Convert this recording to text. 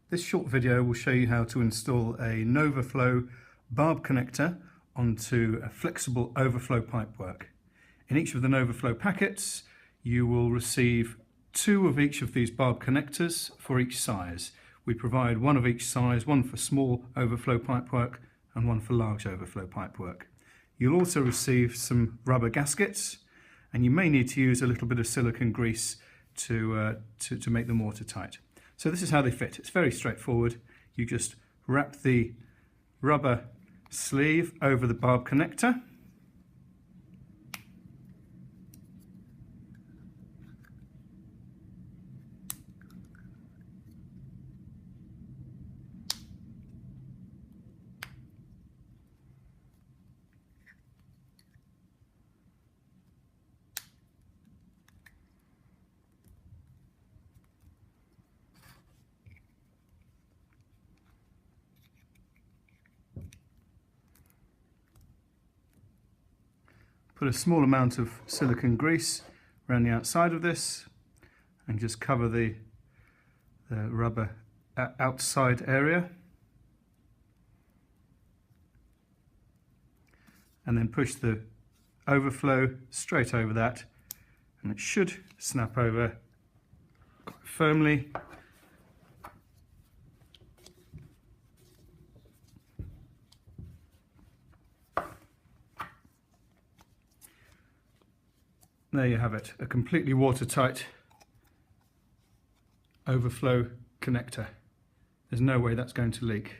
This short video will show you how to install a Nova-Flo barb connector onto a flexible overflow pipework. In each of the Nova-Flo packets you will receive 2 of each of these barb connectors for each size. We provide 1 of each size, one for small overflow pipework and 1 for large overflow pipework. You'll also receive some rubber gaskets, and you may need to use a little bit of silicone grease to make them watertight. So this is how they fit. It's very straightforward. You just wrap the rubber sleeve over the barb connector. Put a small amount of silicone grease around the outside of this and just cover the rubber outside area, and then push the overflow straight over that, and it should snap over quite firmly. There you have it, a completely watertight overflow connector. There's no way that's going to leak.